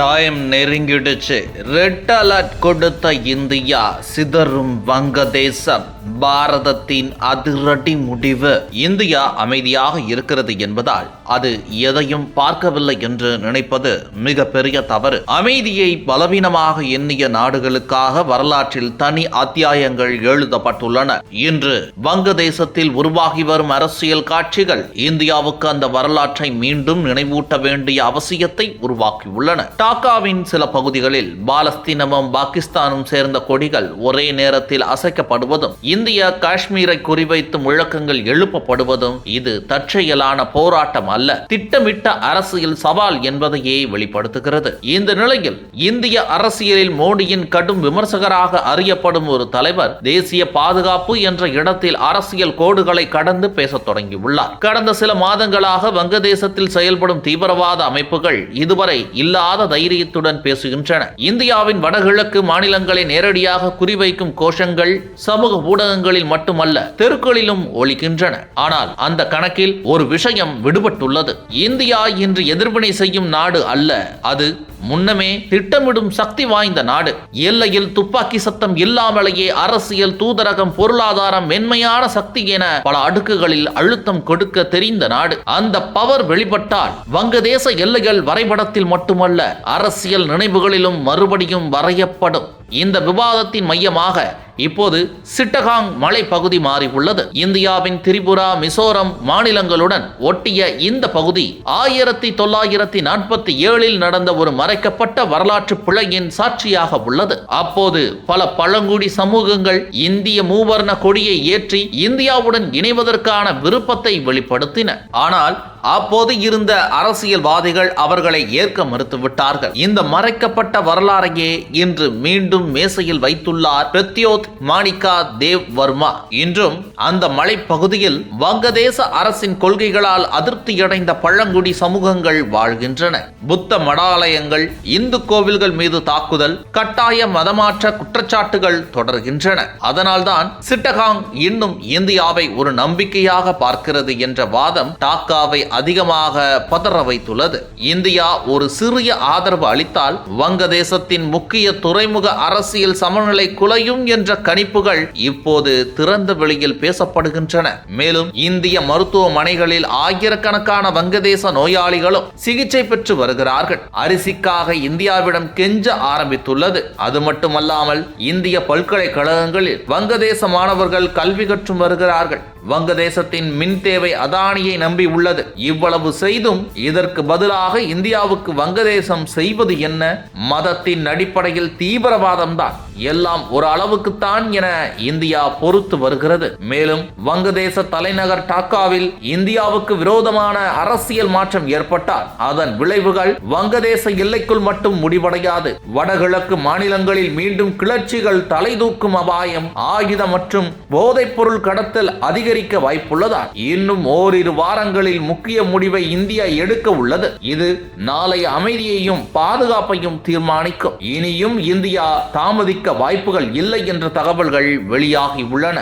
Time நெருங்கிடுச்சு. Red alert கொடுத்த India, சிதறும் வங்கதேசம். பாரதத்தின் அதிரடி முடிவு. இந்தியா அமைதியாக இருக்கிறது என்பதால் அது எதையும் பார்க்கவில்லை என்று நினைப்பது மிகப்பெரிய தவறு. அமைதியை பலவீனமாக எண்ணிய நாடுகளுக்காக வரலாற்றில் தனி அத்தியாயங்கள் எழுதப்பட்டுள்ளன. இன்று வங்கதேசத்தில் உருவாகி வரும் அரசியல் காட்சிகள் இந்தியாவுக்கு அந்த வரலாற்றை மீண்டும் நினைவூட்ட வேண்டிய அவசியத்தை உருவாக்கியுள்ளன. டாக்காவின் சில பகுதிகளில் பாலஸ்தீனமும் பாகிஸ்தானும் சேர்ந்த கொடிகள் ஒரே நேரத்தில் அசைக்கப்படுவதும், இந்திய காஷ்மீரை குறிவைத்து முழக்கங்கள் எழுப்பப்படுவதும் இது தற்செயலான போராட்டம் அல்ல, திட்டமிட்ட அரசியல் சவால் என்பதையே வெளிப்படுத்துகிறது. இந்த நிலையில் இந்திய அரசியலில் மோடியின் கடும் விமர்சகராக அறியப்படும் ஒரு தலைவர் தேசிய பாதுகாப்பு என்ற இடத்தில் அரசியல் கோடுகளை கடந்து பேசத் தொடங்கியுள்ளார். கடந்த சில மாதங்களாக வங்கதேசத்தில் செயல்படும் தீவிரவாத அமைப்புகள் இதுவரை இல்லாத தைரியத்துடன் பேசுகின்றன. இந்தியாவின் வடகிழக்கு மாநிலங்களை நேரடியாக குறிவைக்கும் கோஷங்கள் சமூக ஊடகங்களில் மட்டுமல்ல, தெருக்களிலும் ஒலிக்கின்றன. ஆனால் அந்த கணக்கில் ஒரு விஷயம் விடுபட்டுள்ளது. இந்தியா இன்று எதிர்வினை செய்யும் நாடு அல்ல, அது முன்னமே திட்டமிடும் சக்தி வாய்ந்த நாடு. எல்லையில் துப்பாக்கி சத்தம் இல்லாமலேயே அரசியல், தூதரகம், பொருளாதாரம், மென்மையான சக்தி என பல அடுக்குகளில் அழுத்தம் கொடுக்க தெரிந்த நாடு. அந்த பவர் வெளிப்பட்டால் வங்கதேச எல்லைகள் வரைபடத்தில் மட்டுமல்ல, அரசியல் நினைவுகளிலும் மறுபடியும் வரையப்படும். இந்த விவாதத்தின் மையமாக இப்போது சிட்டகாங் மலைப்பகுதி மாறியுள்ளது. இந்தியாவின் திரிபுரா, மிசோரம் மாநிலங்களுடன் ஒட்டிய இந்த பகுதி 1947 நடந்த ஒரு மறைக்கப்பட்ட வரலாற்று பிழையின் சாட்சியாக உள்ளது. அப்போது பல பழங்குடி சமூகங்கள் இந்திய மூவர்ண கொடியை ஏற்றி இந்தியாவுடன் இணைவதற்கான விருப்பத்தை வெளிப்படுத்தின. ஆனால் அப்போது இருந்த அரசியல்வாதிகள் அவர்களை ஏற்க மறுத்துவிட்டார்கள். இந்த மறைக்கப்பட்ட வரலாறையே இன்று மீண்டும் மேசையில் வைத்துள்ளார் பிரத்யோத் மாணிக்கா தேவ் வர்மா. இன்றும் அந்த மலைப்பகுதியில் வங்கதேச அரசின் கொள்கைகளால் அதிருப்தியடைந்த பழங்குடி சமூகங்கள் வாழ்கின்றன. புத்த மடாலயங்கள், இந்து கோவில்கள் மீது தாக்குதல், கட்டாய மதமாற்ற குற்றச்சாட்டுகள் தொடர்கின்றன. அதனால்தான் சிட்டகாங் இன்னும் இந்தியாவை ஒரு நம்பிக்கையாக பார்க்கிறது என்ற வாதம் டாக்காவை அதிகமாக பதற வைத்துள்ளது. இந்தியா ஒரு சிறிய ஆதரவு அளித்தால் வங்கதேசத்தின் முக்கிய துறைமுக அரசியல் சமநிலை குலையும் என்ற கணிப்புகள் இப்போது திறந்த வெளியில் பேசப்படுகின்றன. மேலும் இந்திய மருத்துவமனைகளில் ஆயிரக்கணக்கான வங்கதேச நோயாளிகளும் சிகிச்சை பெற்று வருகிறார்கள். அரிசிக்காக இந்தியாவிடம் கெஞ்ச ஆரம்பித்துள்ளது. அது மட்டுமல்லாமல் இந்திய பல்கலைக்கழகங்களில் வங்கதேச மாணவர்கள் கல்வி கற்றும் வருகிறார்கள். வங்கதேசத்தின் மின் தேவை அதானியை நம்பி உள்ளது. இவ்வளவு செய்தும் இதற்கு பதிலாக இந்தியாவுக்கு வங்கதேசம் செய்வது என்ன? மதத்தின் அடிப்படையில் தீவிரவாதம் தான். எல்லாம் ஒரு அளவுக்குத்தான் என இந்தியா பொறுத்து வருகிறது. மேலும் வங்கதேச தலைநகர் டாக்காவில் இந்தியாவுக்கு விரோதமான அரசியல் மாற்றம் ஏற்பட்டால் அதன் விளைவுகள் வங்கதேச எல்லைக்குள் மட்டும் முடிவடையாது. வடகிழக்கு மாநிலங்களில் மீண்டும் கிளர்ச்சிகள் தலைதூக்கும் அபாயம், ஆயுத மற்றும் போதைப் பொருள் கடத்தல் அதிகரிக்க வாய்ப்புள்ளதால் இன்னும் ஓரிரு வாரங்களில் முக்கிய முடிவை இந்தியா எடுக்க உள்ளது. இது நாளைய அமைதியையும் பாதுகாப்பையும் தீர்மானிக்கும். இனியும் இந்தியா தாமதிக்க வாய்ப்புகள் இல்லை என்ற தகவல்கள் வெளியாகி உள்ளன.